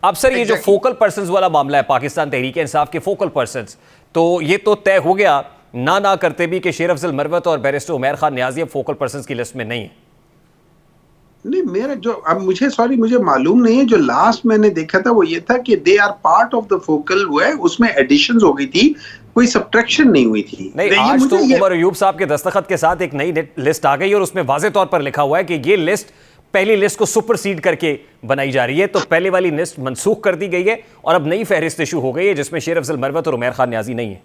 अब सर ये जो फोकल पर्संस वाला मामला है पाकिस्तान तहरीक इंसाफ के फोकल पर्संस, तो ये तो तय हो गया ना करते भी कि शेर अफजल मरवत और बैरिस्टर उमैर खान नियाजी अब फोकल पर्संस की लिस्ट में नहीं है। नहीं, मेरा जो अब मुझे मालूम नहीं है। जो लास्ट मैंने देखा था वो ये था कि they are part of the focal, हुआ है उसमें एडिशंस हो गई थी, कोई सब्ट्रैक्शन नहीं हुई थी। नहीं, आज तो उमर अयूब साहब के दस्तखत के साथ एक नई लिस्ट आ गई और उसमें वाज़े तौर पर लिखा हुआ है कि ये लिस्ट पहली लिस्ट को सुपरसीड करके बनाई जा रही है। तो पहले वाली लिस्ट मनसूख कर दी गई है और अब नई फहरिस्त इशू हो गई है जिसमें शेर अफजल मरवत और उमैर खान नियाजी नहीं है।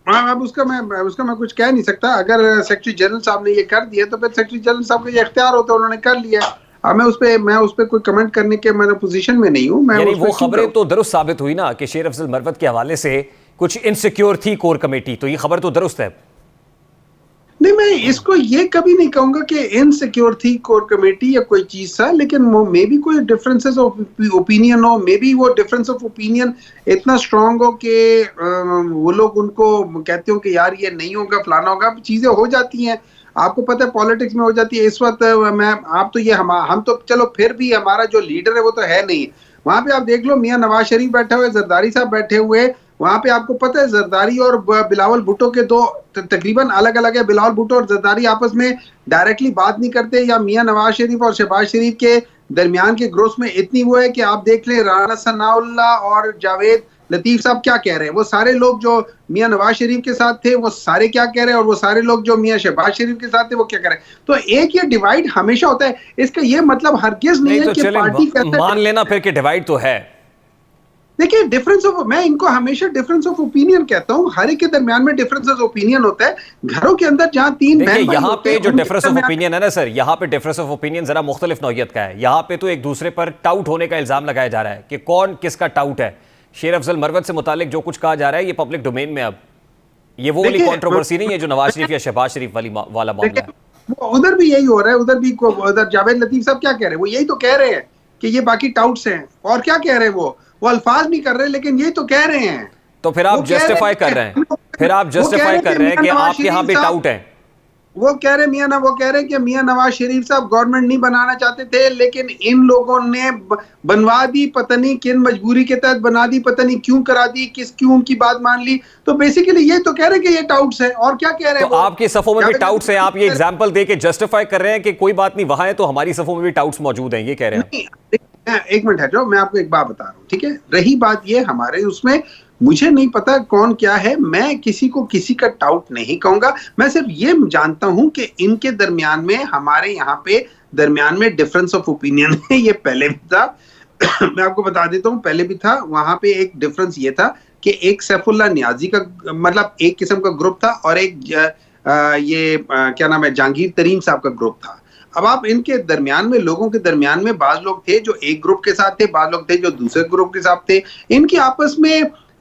अब उसका मैं कुछ कह नहीं सकता। अगर सेक्रेटरी जनरल साहब ने ये कर दिया तो फिर सेक्रेटरी जनरल साहब का ये इख्तियार होता है, उन्होंने कर लिया। अब मैं उस पे कोई कमेंट करने के मेरे पोजीशन में नहीं हूं। यानी वो खबरें तो दुरुस्त साबित हुई ना कि शेर अफजल मरवत के हवाले से कुछ इनसिक्योर थी कोर कमेटी, तो ये खबर तो दुरुस्त है। नहीं, मैं इसको ये कभी नहीं कहूंगा कि इनसिक्योर थी कोर कमेटी या कोई चीज था, लेकिन मे बी कोई डिफरेंसेस ऑफ ओपिनियन हो, मे बी वो डिफरेंस ऑफ ओपिनियन इतना स्ट्रांग हो कि वो लोग उनको कहते हो कि यार ये नहीं होगा, फलाना होगा। चीजें हो जाती हैं, आपको पता है पॉलिटिक्स में हो जाती है। इस वक्त हम तो चलो फिर भी हमारा जो लीडर है वो तो है नहीं। वहां पे आप देख लो, मियां नवाज शरीफ बैठे हुए, जरदारी साहब बैठे हुए। वहां पे आपको पता है जरदारी और बिलावल भुट्टो के दो तकरीबन अलग अलग है। बिलावल भुट्टो और जरदारी आपस में डायरेक्टली बात नहीं करते, या मियां नवाज शरीफ और शहबाज शरीफ के दरमियान के ग्रोथ में इतनी वो है कि आप देख लें राना सनाउल्लाह और जावेद लतीफ साहब क्या कह रहे हैं। वो सारे लोग जो मियां नवाज शरीफ के साथ थे वो सारे क्या कह रहे हैं, और वो सारे लोग जो मियां शहबाज शरीफ के साथ थे वो क्या कह रहे हैं। तो एक ये डिवाइड हमेशा होता है, इसका ये मतलब हरगिज नहीं है कि पार्टी मान लेना फिर कि डिवाइड तो है। देखिए डिफरेंस ऑफ, मैं इनको हमेशा डिफरेंस ऑफ ओपिनियन कहता हूं। हर एक के दरमियान में डिफरेंस ऑफ ओपिनियन होता है। घरों के अंदर जहां तीन बहन भाई यहाँ पे जो डिफरेंस ऑफ ओपिनियन है ना सर, यहाँ पे डिफरेंस ऑफ ओपिनियन जरा मुख्तलिफ नौयत का है। यहाँ पे तो एक दूसरे पर टाउट होने का इल्जाम लगाया जा रहा है कि कौन किसका टाउट है। शेर अफजल मरवत से मुतालिक जो कुछ कहा जा रहा है ये पब्लिक डोमेन में, अब ये वो वाली कंट्रोवर्सी नहीं है जो नवाज शरीफ या शहबाज शरीफ वाला मामला है। उधर भी यही हो रहा है, उधर जावेद लतीफ साहब क्या कह रहे हैं, वो यही तो कह रहे हैं कि ये बाकी टाउट्स हैं। और क्या कह रहे हैं, वो अल्फाज नहीं कर रहे लेकिन यही तो कह रहे हैं। तो फिर आप जस्टिफाई कर रहे हैं, कि आपके यहाँ भी टाउट है। वो कह रहे हैं कि मियां नवाज शरीफ साहब गवर्नमेंट नहीं बनाना चाहते थे, लेकिन इन लोगों ने बनवा दी, पता नहीं किन मजबूरी के तहत बना दी, पता नहीं क्यों करा दी, क्यों उनकी बात मान ली। तो बेसिकली ये तो कह रहे हैं कि ये टाउट्स है। और क्या कह रहे हैं, तो आपकी सफों में भी टाउट्स है। आप ये एग्जांपल देके जस्टिफाई कर रहे हैं कि कोई बात नहीं, वहां है तो हमारी सफों में भी टाउट्स मौजूद हैं, ये कह रहे हैं। एक मिनट है जो मैं आपको एक बात बता रहा हूँ, ठीक है। रही बात ये हमारे उसमें, मुझे नहीं पता कौन क्या है, मैं किसी को किसी का टाउट नहीं कहूंगा। मैं सिर्फ ये जानता हूं कि इनके दरमियान में, हमारे यहाँ पे दरमियान में डिफरेंस ऑफ ओपिनियन है। ये पहले भी था मैं आपको बता देता हूँ, पहले भी था। वहां पे एक डिफरेंस ये था कि एक सैफुल्लाह नियाजी का मतलब एक किस्म का ग्रुप था, और एक क्या नाम है, जहांगीर तरीन साहब का ग्रुप था। अब आप इनके दरमियान में, लोगों के दरमियान में बाज लोग थे जो एक ग्रुप के साथ थे, बाज लोग थे जो दूसरे ग्रुप के साथ थे। इनकी आपस में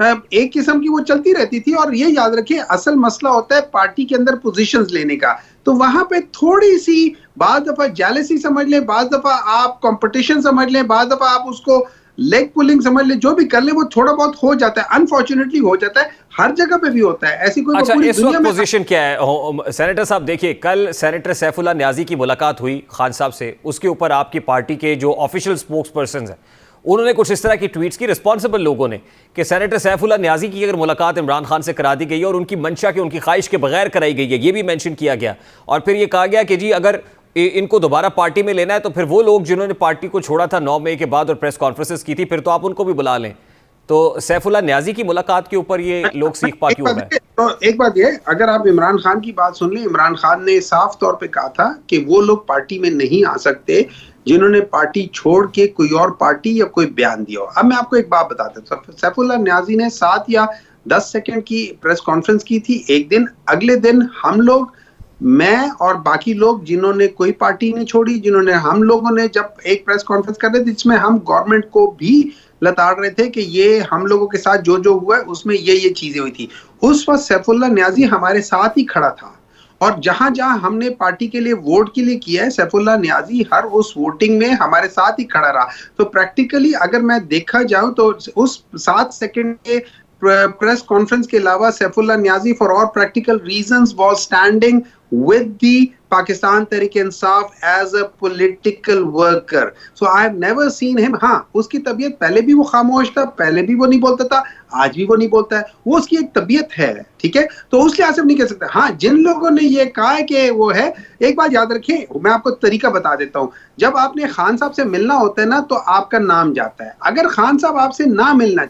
एक किस्म की वो चलती रहती थी। और ये याद रखिए, असल मसला होता है पार्टी के अंदर पोजीशंस लेने का। तो वहां पे थोड़ी सी बाज दफा जेलसी समझ लें, बाज दफा आप कंपटीशन समझ लें, बाज दफा आप उसको लेग पुलिंग समझ ले, जो भी कर ले, वो थोड़ा बहुत हो जाता है, अनफॉर्चुनेटली हो जाता है। हर जगह पे भी होता है, ऐसी कोई अच्छा, इस वक्त पोजीशन क्या है सेनेटर साहब? देखिए, कल सेनेटर सैफुल्लाह नियाजी की मुलाकात हुई खान साहब से, उसके ऊपर आपकी पार्टी के जो ऑफिशियल स्पोक्स पर्सन हैं उन्होंने कुछ इस तरह की ट्वीट्स की, रिस्पॉन्सिबल लोगों ने, कि सेनेटर सैफुल्लाह नियाजी की अगर मुलाकात इमरान खान से करा दी गई है और उनकी मंशा के, उनकी ख्वाहिश के बगैर कराई गई है, ये भी मेंशन किया गया। और फिर ये कहा गया कि जी अगर इनको दोबारा पार्टी में लेना है तो फिर वो लोग जिन्होंने पार्टी को छोड़ा था 9 मई के बाद और प्रेस कॉन्फ्रेंसेस की थी, फिर तो आप उनको भी बुला लें। तो सैफुल्लाह नियाजी की मुलाकात के ऊपर ये लोग सीख पा क्यों रहे हैं? तो एक बात ये, अगर आप इमरान खान की बात सुन लें, इमरान खान ने साफ तौर पे कहा था कि वो लोग पार्टी में नहीं आ सकते जिन्होंने पार्टी छोड़ के कोई और पार्टी या कोई बयान दिया हो। अब मैं आपको एक बात बताता हूँ, सैफुल्लाह नियाजी ने 7 या 10 सेकंड की प्रेस कॉन्फ्रेंस की थी एक दिन। अगले दिन हम लोग, मैं और बाकी लोग जिन्होंने कोई पार्टी नहीं छोड़ी, हम लोगों ने जब एक प्रेस कॉन्फ्रेंस कर रहे थे जिसमें हम गवर्नमेंट को भी लताड़ रहे थे कि ये हम लोगों के साथ जो हुआ है उसमें ये चीजें हुई थी, उस वक्त सैफुल्लाह नियाजी हमारे साथ ही खड़ा था। और जहां जहां हमने पार्टी के लिए वोट के लिए किया है, सैफुल्लाह नियाजी हर उस वोटिंग में हमारे साथ ही खड़ा रहा। तो प्रैक्टिकली अगर मैं देखा जाऊं तो उस 7 सेकंड के प्रेस कॉन्फ्रेंस के अलावा Saifullah Niazi for all practical reasons was standing with the Pakistan Tehreek-e-Insaf as a political worker, so I have never seen him. हाँ, उसकी तबीयत, पहले भी वो खामोश था, पहले भी वो नहीं बोलता था, आज भी वो नहीं बोलता है, वो उसकी एक तबीयत है, ठीक है, तो उस लिहाज से नहीं कह सकते। हाँ, जिन लोगों ने ये कहा है कि वो है, एक बात याद रखें, मैं आपको तरीका बता देता हूँ। जब आपने खान साहब से मिलना होता है ना, तो आपका नाम जाता है। अगर खान साहब आपसे ना मिलना